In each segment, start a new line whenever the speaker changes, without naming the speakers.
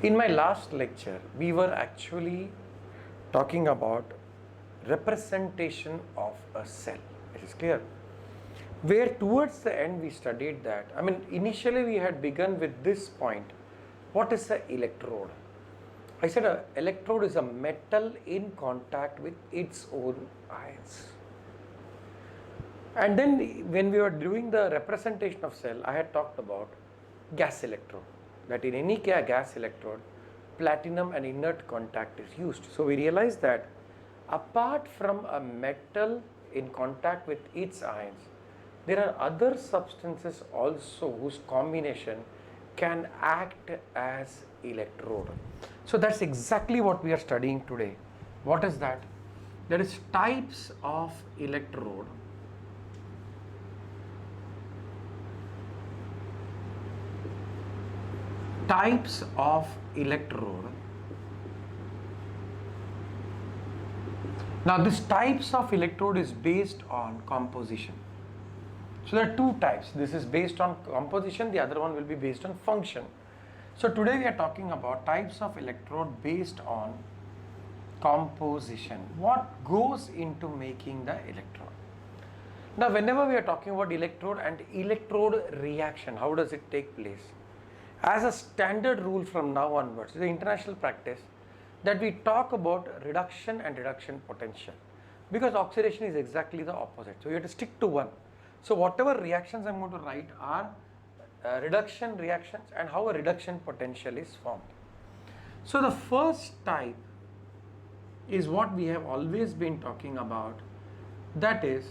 In my last lecture, we were actually talking about representation of a cell. It is clear. Where towards the end we studied that, initially we had begun with this point. What is an electrode? I said an electrode is a metal in contact with its own ions. And then when we were doing the representation of cell, I had talked about gas electrode. That in any gas electrode, platinum and inert contact is used. So we realized that apart from a metal in contact with its ions, there are other substances also whose combination can act as electrode. So that's exactly what we are studying today. What is that? There is types of electrode. Types of electrode. Now this types of electrode is based on composition. So there are two types. This is based on composition, the other one will be based on function. So today we are talking about types of electrode based on composition. What goes into making the electrode? Now whenever we are talking about electrode and electrode reaction, how does it take place? As a standard rule from now onwards, the international practice that we talk about reduction and reduction potential, because oxidation is exactly the opposite. So you have to stick to one. So whatever reactions I am going to write are reduction reactions and how a reduction potential is formed. So the first type is what we have always been talking about, that is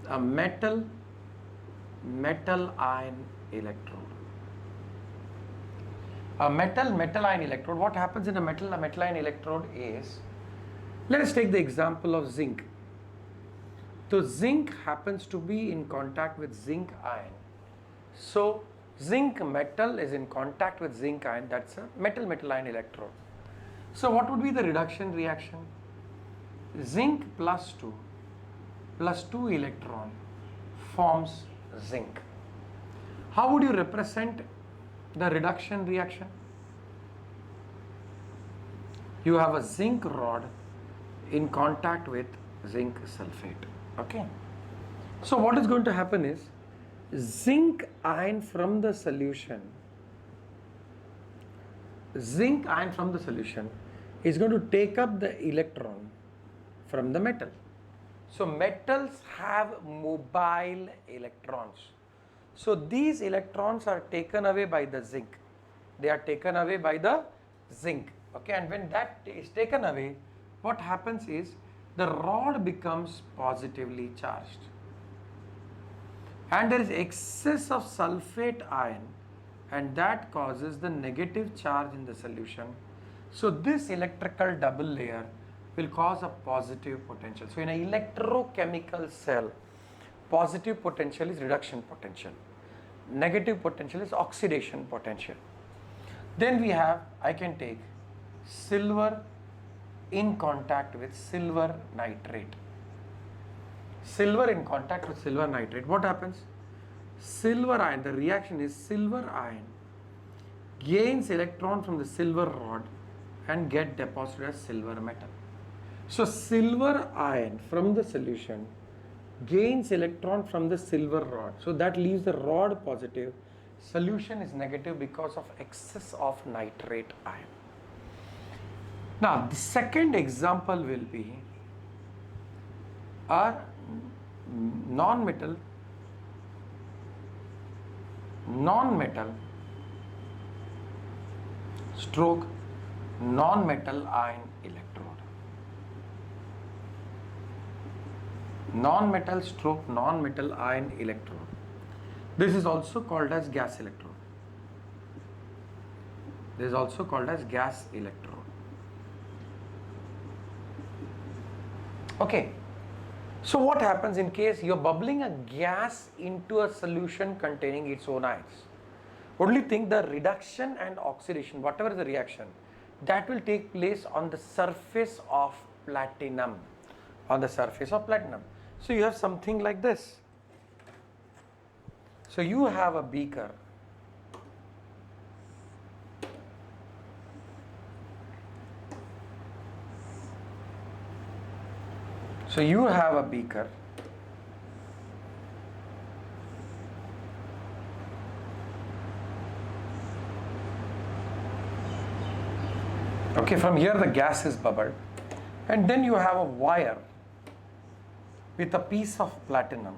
a metal ion electrode. A metal ion electrode, what happens in a metal ion electrode is, let us take the example of zinc. So zinc happens to be in contact with zinc ion. So zinc metal is in contact with zinc ion, that's a metal ion electrode. So what would be the reduction reaction? Zinc plus 2 electron forms zinc. How would you represent the reduction reaction? You have a zinc rod in contact with zinc sulfate. Okay. So what is going to happen is, zinc ion from the solution is going to take up the electron from the metal. So metals have mobile electrons. So these electrons are taken away by the zinc. They are taken away by the zinc. Okay, and when that is taken away, what happens is the rod becomes positively charged. And there is excess of sulfate ion, and that causes the negative charge in the solution. So this electrical double layer will cause a positive potential. So in an electrochemical cell, positive potential is reduction potential, negative potential is oxidation potential. Then we have, I can take silver in contact with silver nitrate. Silver in contact with silver nitrate, what happens? Silver ion, the reaction is silver ion gains electron from the silver rod and get deposited as silver metal. So silver ion from the solution gains electron from the silver rod. So that leaves the rod positive, solution is negative because of excess of nitrate ion. Now the second example will be a non-metal stroke non-metal ion electrode. Non-metal stroke non-metal ion electrode. This is also called as gas electrode. This is also called as gas electrode. Okay. So what happens in case you are bubbling a gas into a solution containing its own ions? Only thing, the reduction and oxidation, whatever is the reaction, that will take place on the surface of platinum. On the surface of platinum. So you have something like this. So you have a beaker. So you have a beaker. Okay, from here the gas is bubbled, and then you have a wire with a piece of platinum.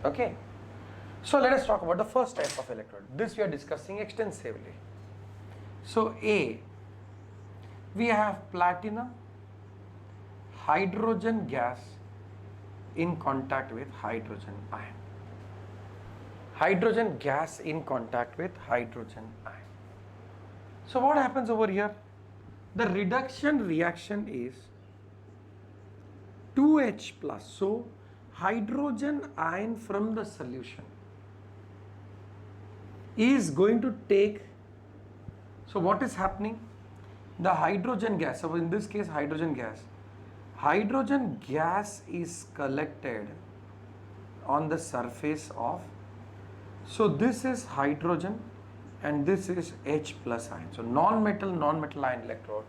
Okay, so let us talk about the first type of electrode. This we are discussing extensively. So A, we have platinum, hydrogen gas in contact with hydrogen ion. Hydrogen gas in contact with hydrogen ion. So what happens over here? The reduction reaction is 2H plus. So hydrogen ion from the solution is going to take, so what is happening? The hydrogen gas, so in this case hydrogen gas is collected on the surface of, so this is hydrogen and this is H plus ion. So non-metal ion electrode.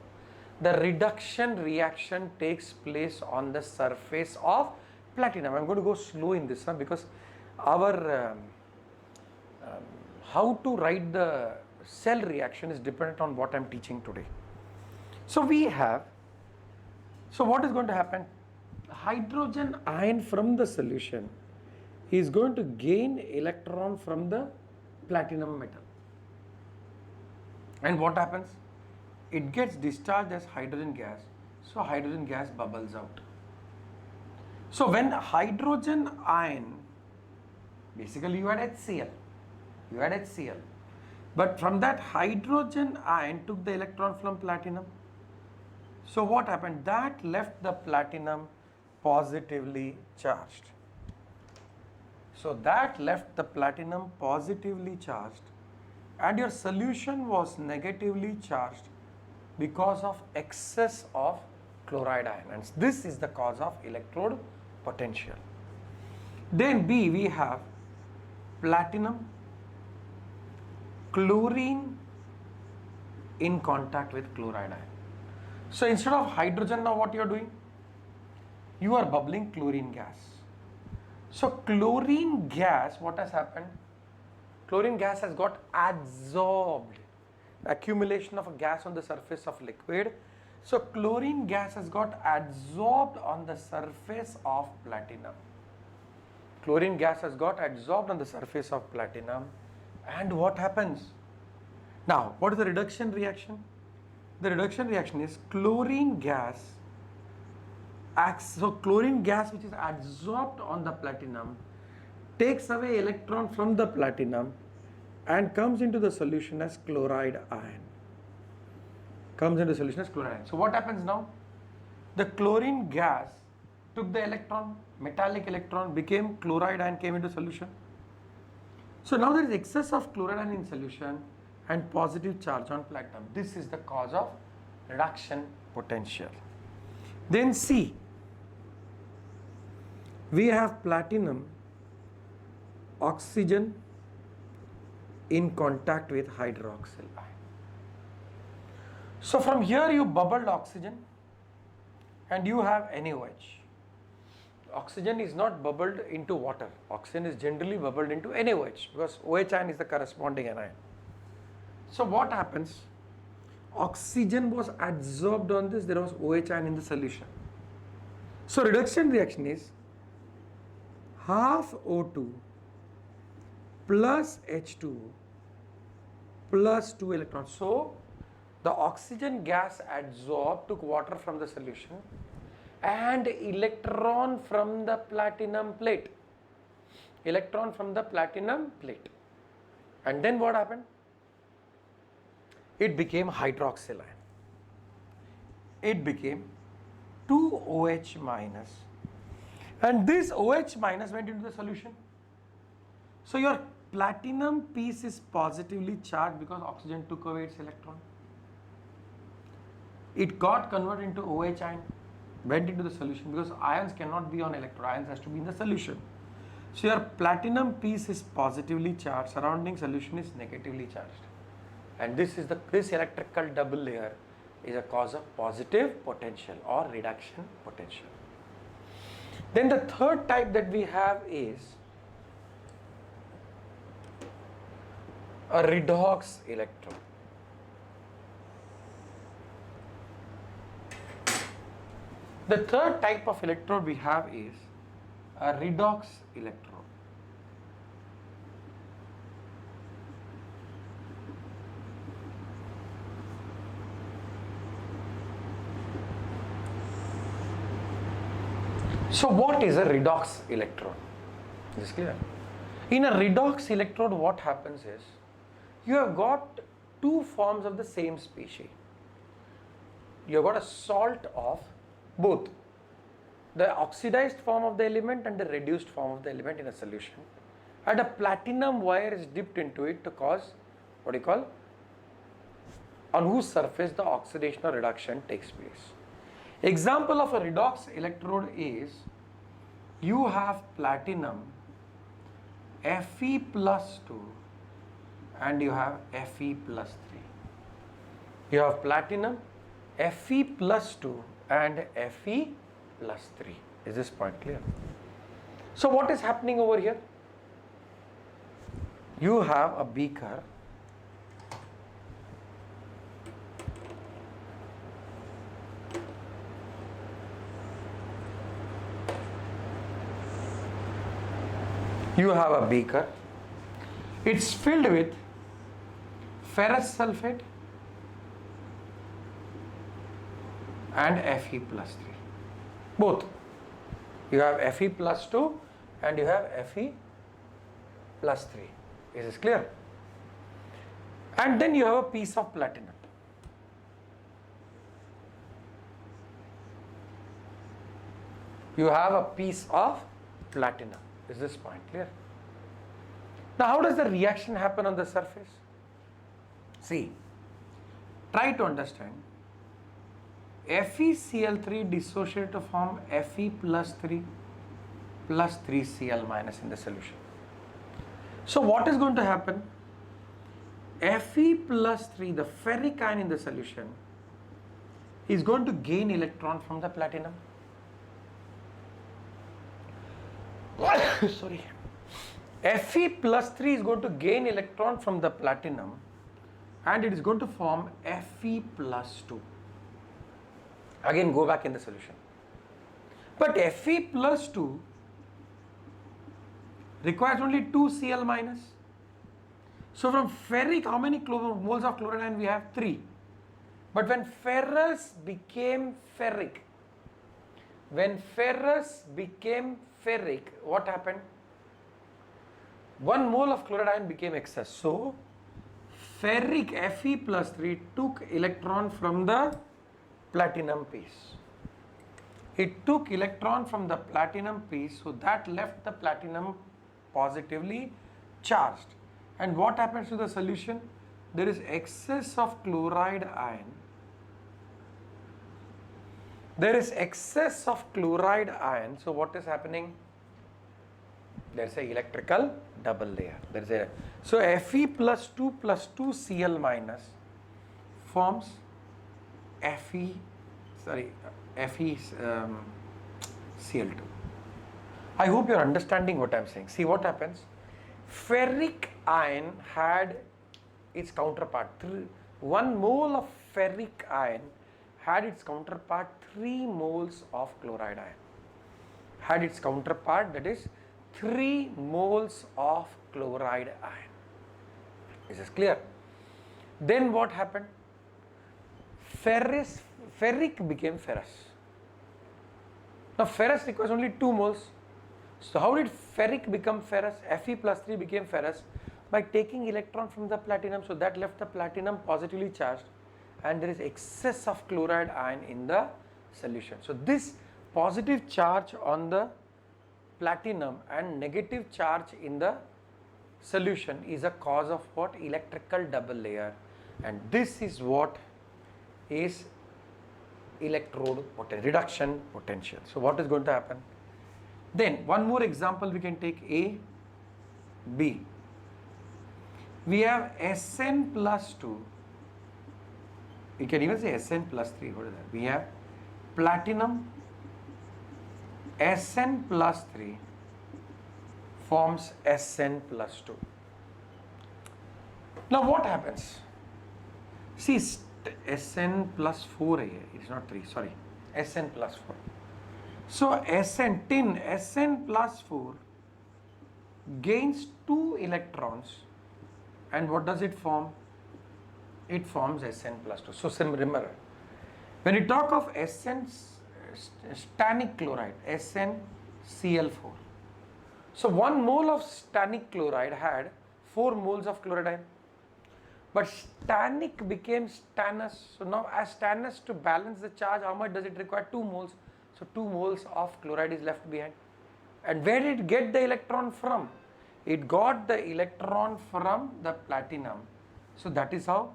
The reduction reaction takes place on the surface of platinum. I'm going to go slow in this one because our how to write the cell reaction is dependent on what I'm teaching today. So we have, so what is going to happen? Hydrogen ion from the solution is going to gain electron from the platinum metal. And what happens? It gets discharged as hydrogen gas. So hydrogen gas bubbles out. So when hydrogen ion, basically you had HCl. But from that hydrogen ion took the electron from platinum. So what happened? That left the platinum positively charged. So that left the platinum positively charged, and your solution was negatively charged because of excess of chloride ion, and this is the cause of electrode potential. Then B, we have platinum, chlorine in contact with chloride ion. So instead of hydrogen, now what you are doing? You are bubbling chlorine gas. So chlorine gas, what has happened? Chlorine gas has got adsorbed. Accumulation of a gas on the surface of liquid. So chlorine gas has got adsorbed on the surface of platinum. Chlorine gas has got adsorbed on the surface of platinum. And what happens? Now, what is the reduction reaction? The reduction reaction is chlorine gas acts, so chlorine gas which is adsorbed on the platinum takes away electron from the platinum and comes into the solution as chloride ion. So what happens now? The chlorine gas took the electron, metallic electron, became chloride ion, came into solution. So now there is excess of chloride ion in solution and positive charge on platinum. This is the cause of reduction potential. Then C, we have platinum, oxygen in contact with hydroxyl ion. So from here you bubbled oxygen and you have NaOH. Oxygen is not bubbled into water. Oxygen is generally bubbled into NaOH because OH ion is the corresponding anion. So what happens? Oxygen was adsorbed on this, there was OH ion in the solution. So reduction reaction is half O2 plus H2 plus 2 electrons. So the oxygen gas adsorbed, took water from the solution and electron from the platinum plate. And then what happened? It became hydroxyl ion. It became 2OH minus. And this OH minus went into the solution. So your platinum piece is positively charged because oxygen took away its electron. It got converted into OH ion, went into the solution because ions cannot be on electrode, ions has to be in the solution. So your platinum piece is positively charged, surrounding solution is negatively charged. And this is this electrical double layer is a cause of positive potential or reduction potential. Then the third type that we have is a redox electrode. The third type of electrode we have is a redox electrode. So what is a redox electrode? Is this clear? In a redox electrode, what happens is you have got two forms of the same species. You have got a salt of both the oxidized form of the element and the reduced form of the element in a solution, and a platinum wire is dipped into it to cause what you call, on whose surface the oxidation or reduction takes place. Example of a redox electrode is you have platinum Fe plus 2 and you have Fe plus 3. You have platinum Fe plus 2 and Fe plus 3. Is this point clear? So what is happening over here? You have a beaker. You have a beaker. It's filled with ferrous sulfate and Fe plus 3. Both. You have Fe plus 2 and you have Fe plus 3. Is this clear? And then you have a piece of platinum. You have a piece of platinum. Is this point clear? Now how does the reaction happen on the surface? See, try to understand. FeCl3 dissociate to form Fe plus 3 plus 3Cl minus in the solution. So what is going to happen? Fe plus 3, the ferric ion in the solution, is going to gain electron from the platinum. Sorry. Fe plus 3 is going to gain electron from the platinum and it is going to form Fe plus 2. Again go back in the solution. But Fe plus 2 requires only 2 Cl minus. So from ferric, how many moles of chloride ion we have? 3. But when ferrous became ferric, what happened? 1 mole of chloride ion became excess. So ferric Fe plus 3 took electron from the platinum piece. It took electron from the platinum piece, so that left the platinum positively charged. And what happens to the solution? There is excess of chloride ion. So what is happening? There is a electrical double layer. So Fe plus 2 plus 2 Cl minus forms FeCl2. I hope you are understanding what I am saying. See what happens. Ferric ion had its counterpart. 1 mole of ferric ion had its counterpart 3 moles of chloride ion. Had its counterpart, that is 3 moles of chloride ion. Is this clear? Then what happened? Ferric became ferrous. Now ferrous requires only 2 moles. So how did ferric become ferrous? Fe plus 3 became ferrous by taking electron from the platinum. So that left the platinum positively charged and there is excess of chloride ion in the solution. So this positive charge on the platinum and negative charge in the solution is a cause of what? Electrical double layer, and this is what is electrode reduction potential. So what is going to happen? Then one more example we can take, A, B. We have Sn plus 2 We can even say Sn plus 3. What is that? We have platinum Sn plus 3 forms Sn plus 2. Now what happens? See, Sn plus 4 hai, it's not 3, sorry, Sn plus 4. So tin Sn plus 4 gains 2 electrons, and what does it form? It forms Sn plus 2. So remember, when you talk of Sn stannic chloride, SnCl4. So 1 mole of stannic chloride had 4 moles of chloride. But stannic became stannous. So now as stannous, to balance the charge, how much does it require? 2 moles. So 2 moles of chloride is left behind. And where did it get the electron from? It got the electron from the platinum. So that is how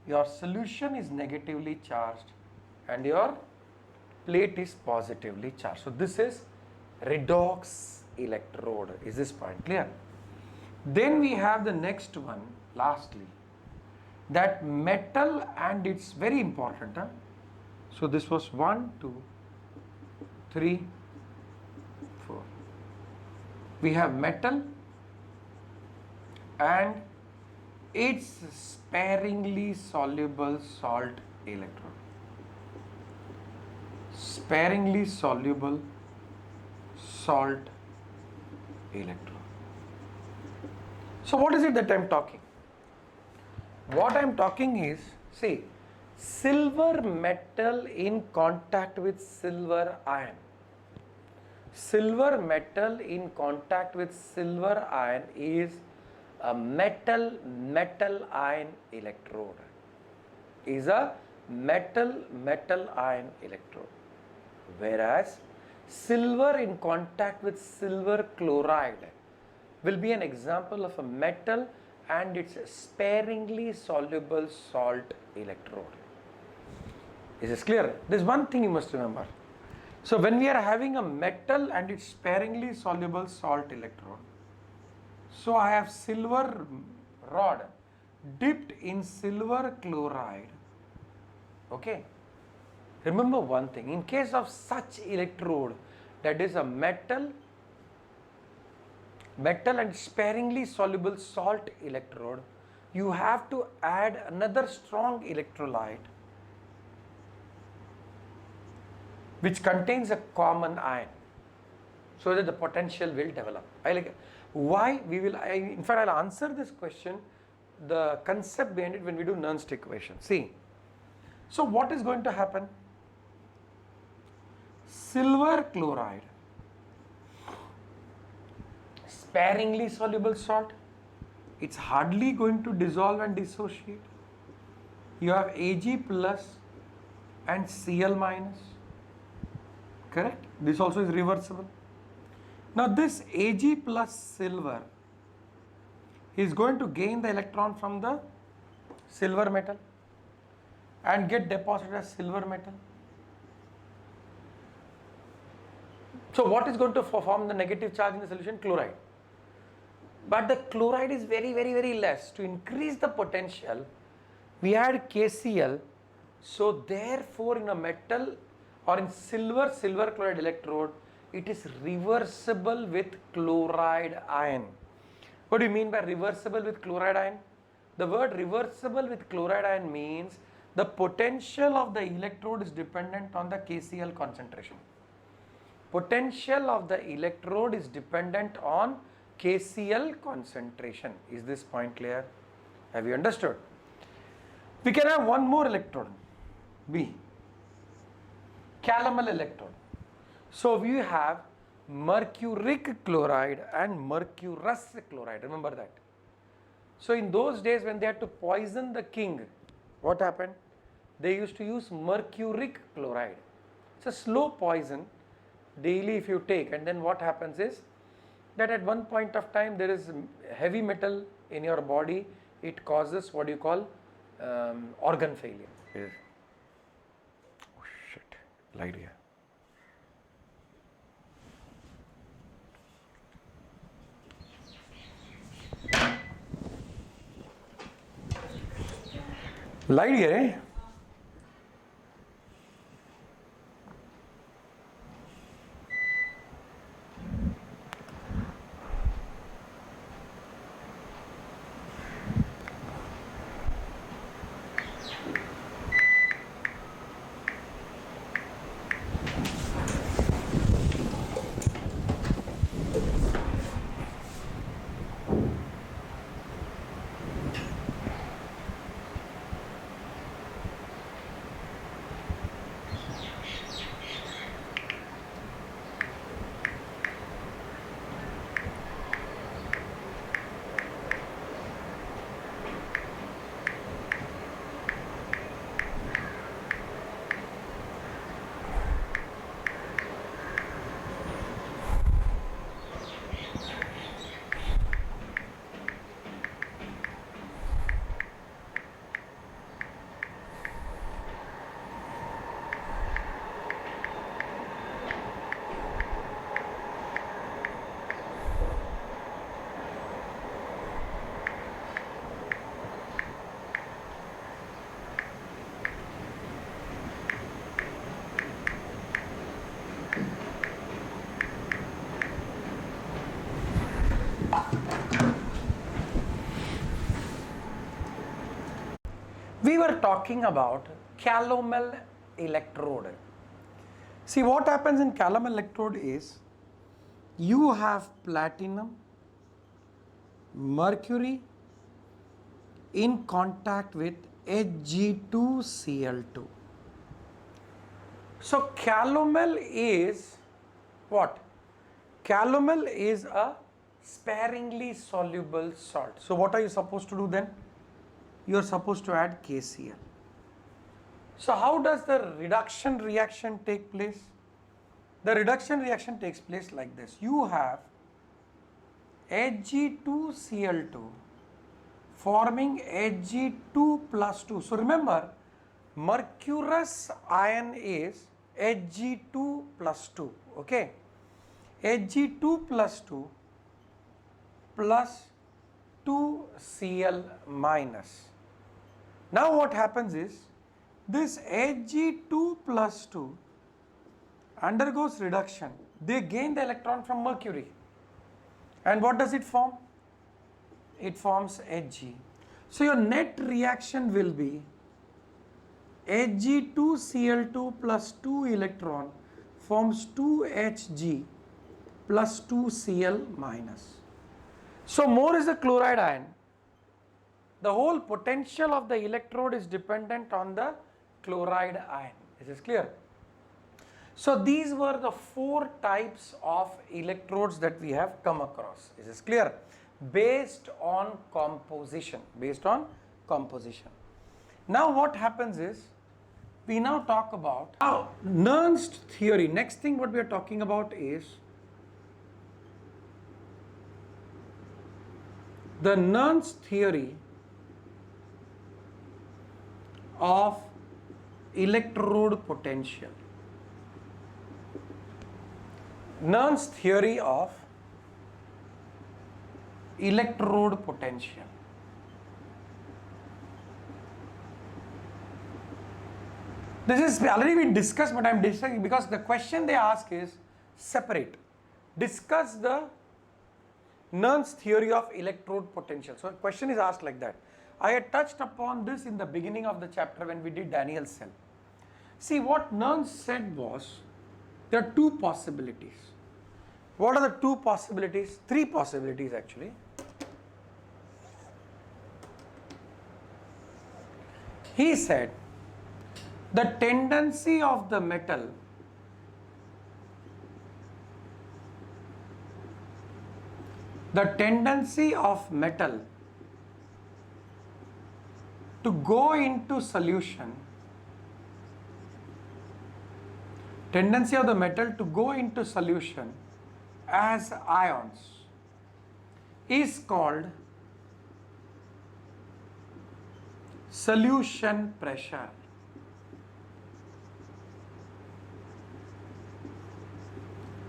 your solution is negatively charged and your plate is positively charged. So this is redox electrode. Is this point clear? Then we have the next one, lastly, that metal, and it's very important. So this was 1, 2, 3, 4. We have metal and its sparingly soluble salt electrode. Sparingly soluble salt electrode. So what is it that I am talking? What I am talking is, see, silver metal in contact with silver iron. Silver metal in contact with silver iron is a metal iron electrode. Is a metal iron electrode. Whereas silver in contact with silver chloride will be an example of a metal and its sparingly soluble salt electrode. Is this clear? There is one thing you must remember. So when we are having a metal and its sparingly soluble salt electrode, so I have silver rod dipped in silver chloride. Okay. Remember one thing, in case of such electrode, that is a metal and sparingly soluble salt electrode, you have to add another strong electrolyte which contains a common ion, so that the potential will develop. Why we will, in fact I'll answer this question, the concept behind it, when we do Nernst equation. See, so what is going to happen? Silver chloride, sparingly soluble salt, it's hardly going to dissolve and dissociate. You have Ag plus and Cl minus, correct? This also is reversible. Now this Ag plus silver is going to gain the electron from the silver metal and get deposited as silver metal. So what is going to form the negative charge in the solution? Chloride. But the chloride is very, very, very less. To increase the potential, we add KCl. So therefore in a metal or in silver chloride electrode, it is reversible with chloride ion. What do you mean by reversible with chloride ion? The word reversible with chloride ion means the potential of the electrode is dependent on the KCl concentration. Potential of the electrode is dependent on KCl concentration. Is this point clear? Have you understood? We can have one more electrode, B, calomel electrode. So we have mercuric chloride and mercurous chloride. Remember that. So in those days when they had to poison the king, what happened? They used to use mercuric chloride. It's a slow poison. Daily if you take, and then what happens is that at one point of time there is heavy metal in your body, it causes what you call organ failure. Yes. Oh shit, light here. Light here, eh? We were talking about calomel electrode. See, what happens in calomel electrode is you have platinum, mercury in contact with Hg2Cl2. So calomel is what? Calomel is a sparingly soluble salt. So what are you supposed to do then? You are supposed to add KCl. So how does the reduction reaction take place? The reduction reaction takes place like this. You have Hg2Cl2 forming Hg2 plus 2. So remember, mercurous ion is Hg2 plus 2. Okay, Hg2 plus 2 plus 2Cl minus. Now what happens is, this Hg2 plus 2 undergoes reduction. They gain the electron from mercury. And what does it form? It forms Hg. So your net reaction will be Hg2Cl2 plus 2 electron forms 2Hg plus 2Cl minus. So more is the chloride ion. The whole potential of the electrode is dependent on the chloride ion. Is this clear? So these were the 4 types of electrodes that we have come across. Is this clear? Based on composition. Based on composition. Now what happens is, we now talk about Nernst theory. Next thing what we are talking about is the Nernst theory of electrode potential. Nernst theory of electrode potential. This is already been discussed, but I am discussing because the question they ask is separate. Discuss the Nernst theory of electrode potential. So a question is asked like that. I had touched upon this in the beginning of the chapter when we did Daniel's cell. See, what Nernst said was, there are 2 possibilities. What are the 2 possibilities? 3 possibilities actually. He said the tendency of the metal to go into solution, as ions is called solution pressure.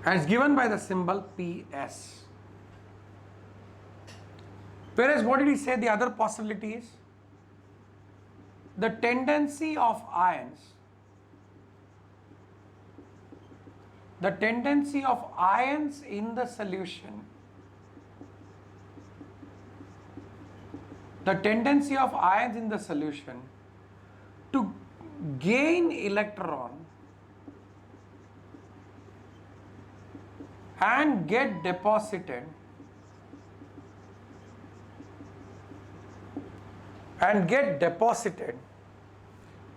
And it's given by the symbol PS. Whereas what did he say the other possibility is? The tendency of ions in the solution, to gain electron and get deposited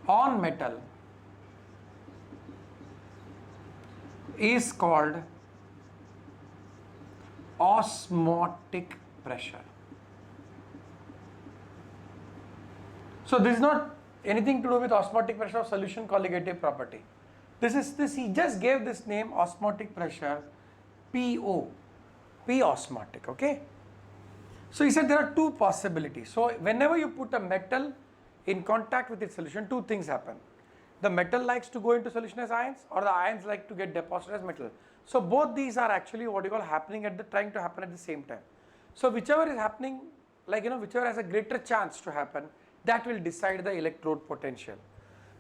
on metal is called osmotic pressure. So this is not anything to do with osmotic pressure of solution colligative property. He just gave this name osmotic pressure, PO, P osmotic, okay? So he said there are 2 possibilities. So whenever you put a metal in contact with its solution, 2 things happen. The metal likes to go into solution as ions, or the ions like to get deposited as metal. So both these are actually what you call trying to happen at the same time. So whichever is happening, whichever has a greater chance to happen, that will decide the electrode potential.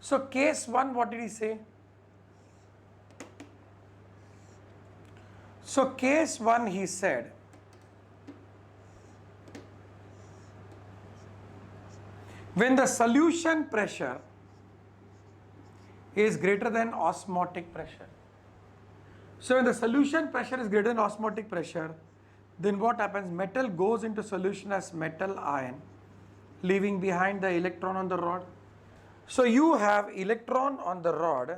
So case 1, what did he say? So case 1, he said, when the solution pressure is greater than osmotic pressure. So when the solution pressure is greater than osmotic pressure, then what happens? Metal goes into solution as metal ion, leaving behind the electron on the rod. So you have electron on the rod,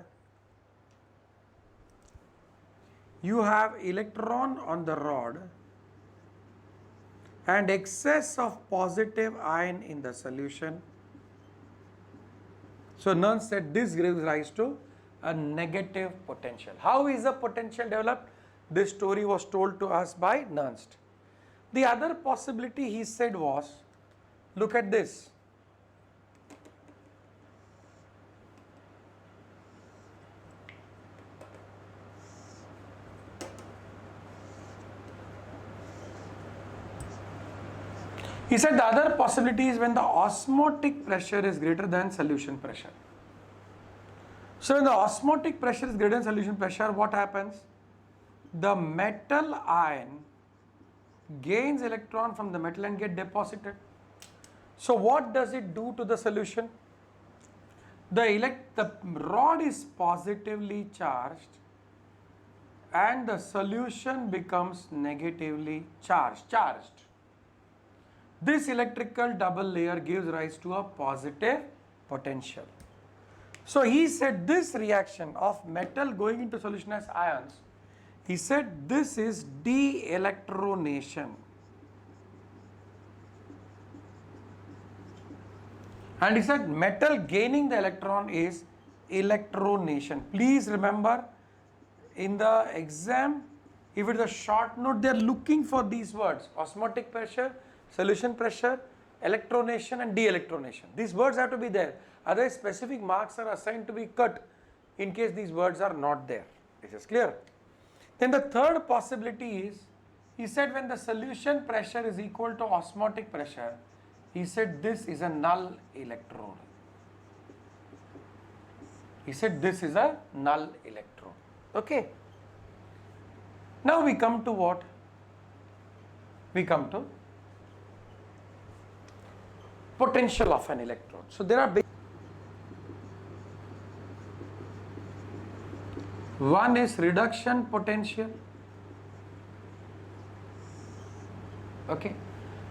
and excess of positive ion in the solution. So Nernst said this gives rise to a negative potential. How is the potential developed? This story was told to us by Nernst. The other possibility he said was, look at this. He said the other possibility is when the osmotic pressure is greater than solution pressure. So when the osmotic pressure is greater than solution pressure, what happens? The metal ion gains electron from the metal and get deposited. So what does it do to the solution? The rod is positively charged and the solution becomes negatively charged. This electrical double layer gives rise to a positive potential. So he said this reaction of metal going into solution as ions, he said this is de-electronation. And he said metal gaining the electron is electronation. Please remember, in the exam, if it is a short note, they are looking for these words: osmotic pressure, solution pressure, electronation and de-electronation. These words have to be there. Otherwise, specific marks are assigned to be cut in case these words are not there. This is clear. Then the third possibility is, he said when the solution pressure is equal to osmotic pressure, he said this is a null electrode. He said this is a null electrode. Okay. Now we come to what? We come to potential of an electrode. So there are one is reduction potential. Okay.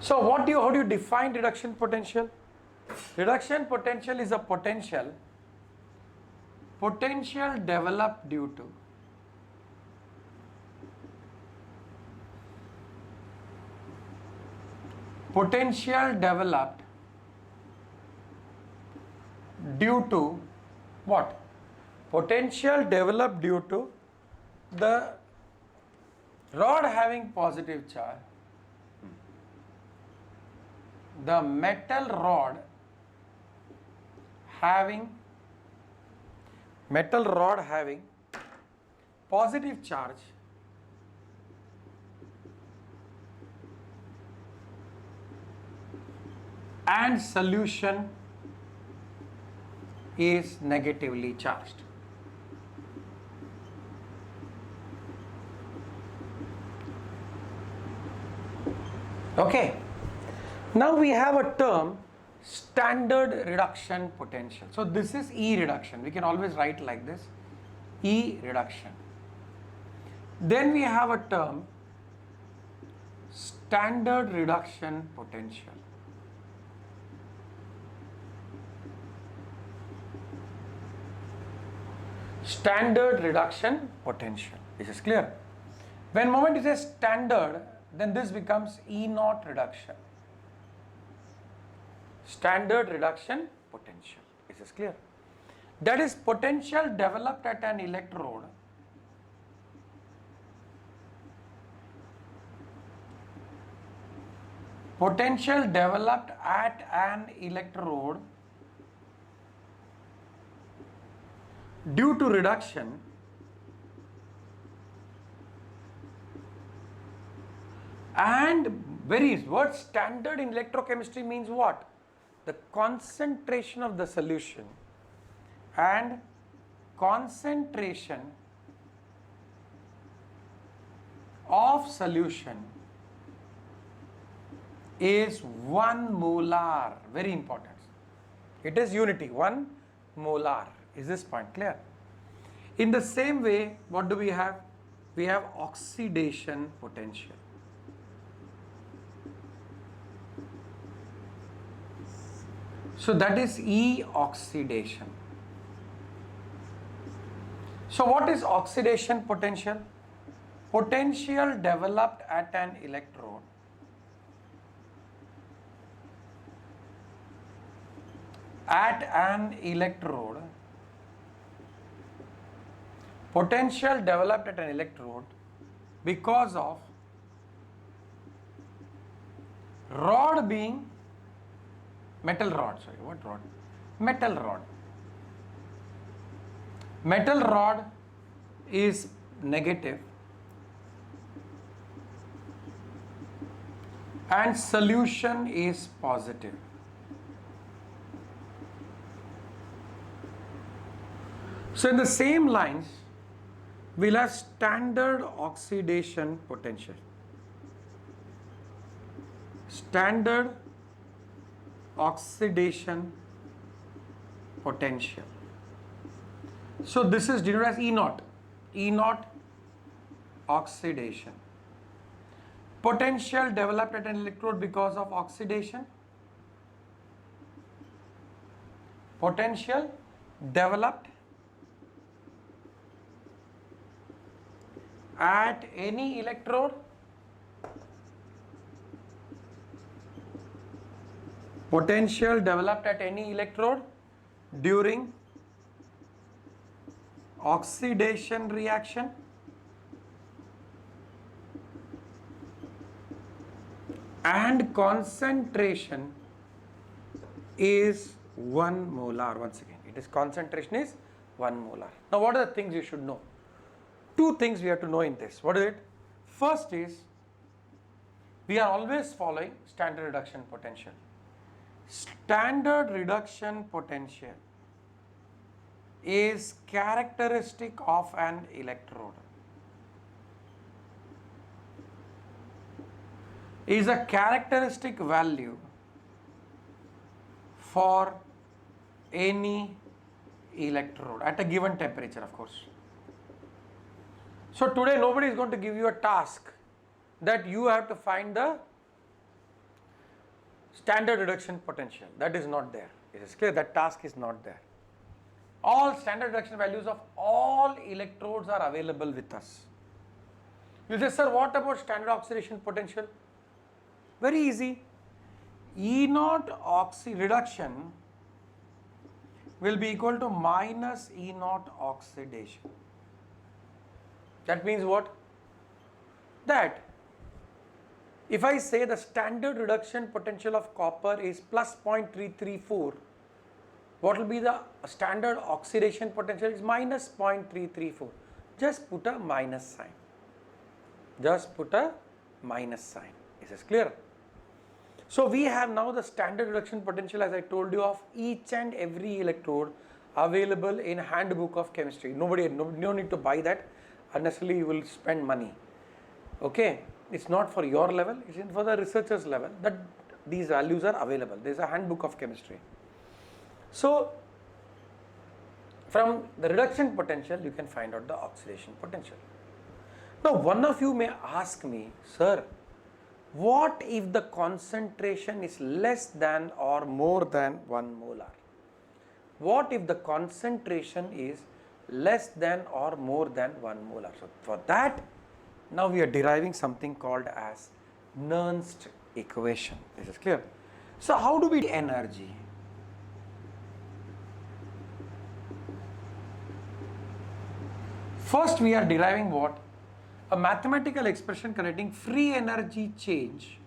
So how do you define reduction potential? Reduction potential is a potential developed due to what? Potential developed due to the rod having positive charge, the metal rod having positive charge and solution is negatively charged. Okay. Now we have a term, standard reduction potential. So this is E reduction. We can always write like this, E reduction. Then we have a term, standard reduction potential. Standard reduction potential. This is clear. When moment is a standard, then this becomes E naught reduction. Standard reduction potential. This is clear. That is potential developed at an electrode due to reduction and word standard in electrochemistry means what? The concentration of the solution and concentration of solution is 1 molar. Very important. It is unity, 1 molar. Is this point clear? In the same way, what do we have? We have oxidation potential. So that is E oxidation. So what is oxidation potential? Potential developed at an electrode potential developed at an electrode because of rod being metal rod, sorry, what rod? Metal rod. Metal rod is negative and solution is positive. So in the same lines, we'll have standard oxidation potential. Standard oxidation potential. So this is denoted as E naught. E naught oxidation. Potential developed at an electrode because of oxidation. Potential developed at any electrode during oxidation reaction and concentration is 1 molar. Once again, it is concentration is 1 molar. Now what are the things you should know? Two things we have to know in this. What is it? First is, we are always following standard reduction potential. Standard reduction potential is characteristic of an electrode. Is a characteristic value for any electrode at a given temperature, of course. So today nobody is going to give you a task that you have to find the standard reduction potential. That is not there. It is clear that task is not there. All standard reduction values of all electrodes are available with us. You say, sir, what about standard oxidation potential? Very easy. E naught reduction will be equal to minus E naught oxidation. That means what? That if I say the standard reduction potential of copper is plus 0.334, what will be the standard oxidation potential is minus 0.334. Just put a minus sign. Just put a minus sign. Is this clear? So we have now the standard reduction potential, as I told you, of each and every electrode available in handbook of chemistry. No need to buy that. Unnecessarily you will spend money. Okay, it's not for your level, it's for the researchers level that these values are available. There is a handbook of chemistry. So from the reduction potential you can find out the oxidation potential. Now one of you may ask me, sir, what if the concentration is less than or more than 1 molar? What if the concentration is less than or more than 1 molar? So for that, now we are deriving something called as Nernst equation. This is clear. So how do we energy? First we are deriving what? A mathematical expression connecting free energy change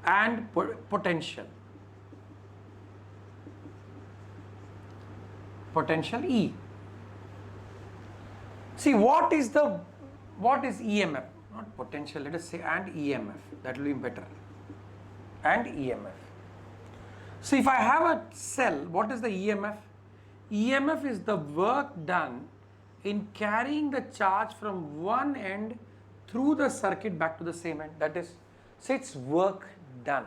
and potential. Potential E. See, what is EMF? Not potential, let us say, and EMF. That will be better. And EMF. So if I have a cell, what is the EMF? EMF is the work done in carrying the charge from one end through the circuit back to the same end. That is, so it's work done.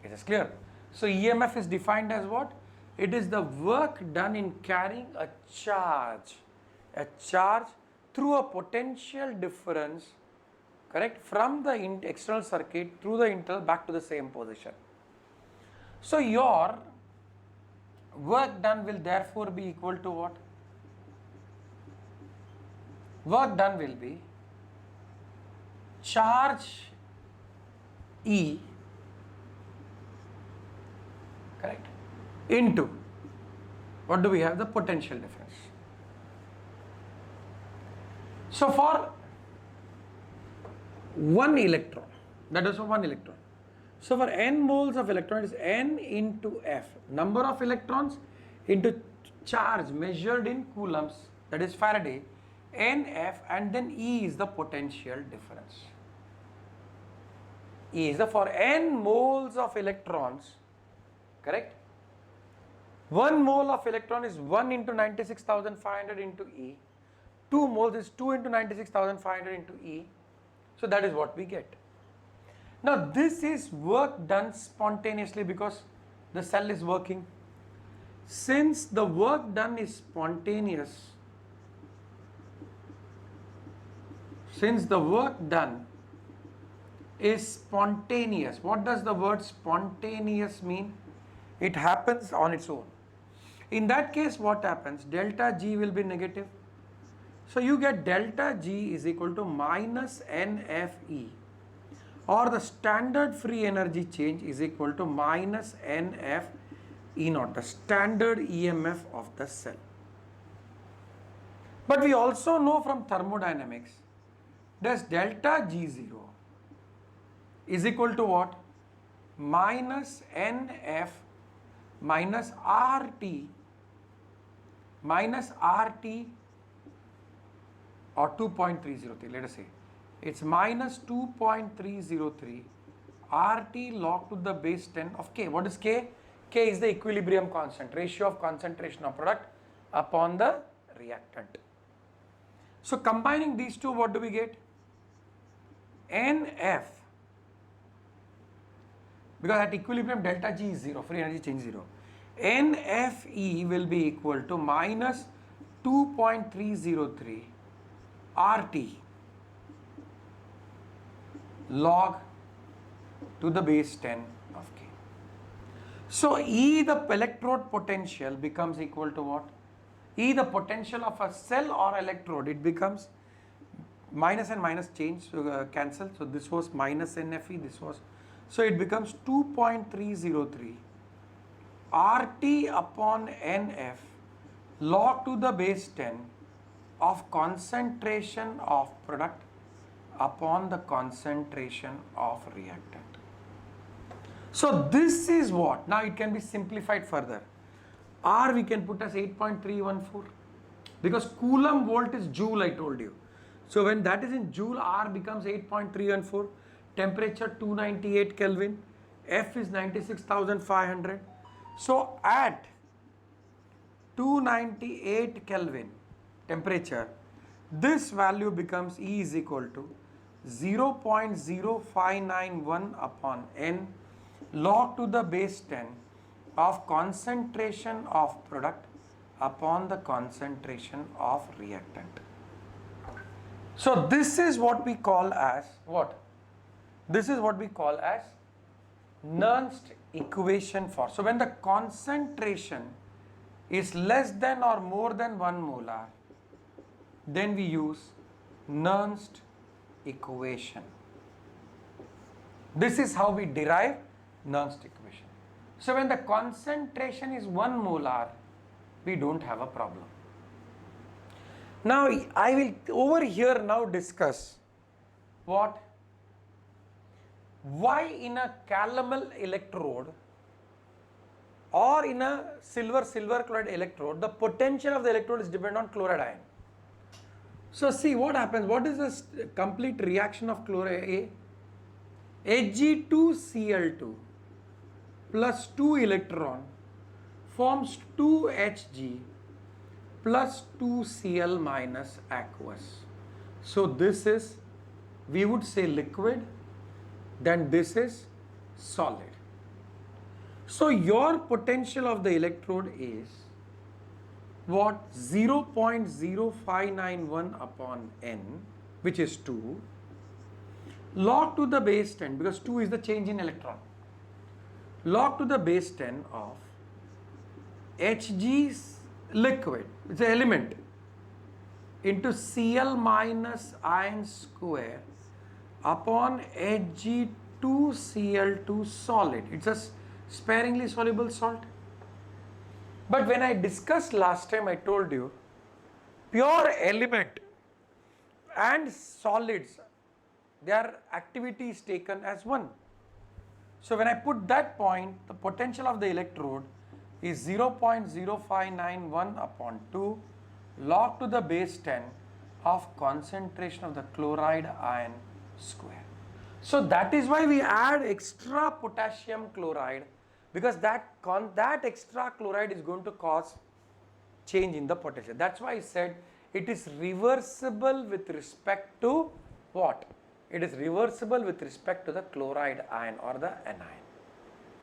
It is clear. So EMF is defined as what? It is the work done in carrying a charge through a potential difference, correct, from the external circuit through the internal back to the same position. So your work done will therefore be equal to what? Work done will be charge E, correct, into, what do we have? The potential difference. So for one electron, that is for one electron. So for n moles of electron, it is n into F, number of electrons into charge measured in coulombs, that is Faraday, nF, and then E is the potential difference. E is the, for n moles of electrons, correct? 1 mole of electron is 1 into 96,500 into E. 2 moles is 2 into 96,500 into E. So that is what we get. Now this is work done spontaneously because the cell is working. Since the work done is spontaneous, what does the word spontaneous mean? It happens on its own. In that case, what happens? Delta G will be negative. So you get delta G is equal to minus NFE, or the standard free energy change is equal to minus NF E naught, the standard EMF of the cell. But we also know from thermodynamics that delta G0 is equal to what? Minus NF minus RT or 2.303, let us say. It's minus 2.303 RT log to the base 10 of K. What is K? K is the equilibrium constant, ratio of concentration of product upon the reactant. So combining these two, what do we get? NF, because at equilibrium delta G is 0, free energy change 0. NFE will be equal to minus 2.303 RT log to the base 10 of K. So E, the electrode potential, becomes equal to what? E, the potential of a cell or electrode, it becomes minus and minus change, cancel. So this was minus NFE, this was, so it becomes 2.303 RT upon NF log to the base 10 of concentration of product upon the concentration of reactant. So this is what, now it can be simplified further. R we can put as 8.314 because coulomb volt is joule, I told you. So when that is in joule, R becomes 8.314, temperature 298 Kelvin, F is 96,500. So at 298 Kelvin temperature, this value becomes E is equal to 0.0591 upon N log to the base 10 of concentration of product upon the concentration of reactant. So this is what we call as what? This is what we call as Nernst equation for. So when the concentration is less than or more than 1 molar, then we use Nernst equation. This is how we derive Nernst equation. So when the concentration is 1 molar, we don't have a problem. Now I will over here now discuss what? Why in a calomel electrode or in a silver chloride electrode, the potential of the electrode is dependent on chloride ion. So see what happens. What is the complete reaction of chloride A? Hg2Cl2 plus 2 electron forms 2Hg plus 2Cl minus aqueous. So this is, we would say, liquid, then this is solid. So your potential of the electrode is what? 0.0591 upon n, which is 2, log to the base 10, because 2 is the change in electron, log to the base 10 of Hg's liquid, it's an element, into Cl minus ion square upon Hg2Cl2 solid. It's a sparingly soluble salt. But when I discussed last time, I told you pure element and solids, their activity is taken as one. So when I put that point, the potential of the electrode is 0.0591 upon 2 log to the base 10 of concentration of the chloride ion square. So that is why we add extra potassium chloride, because that extra chloride is going to cause change in the potential. That's why I said it is reversible with respect to what? It is reversible with respect to the chloride ion or the anion.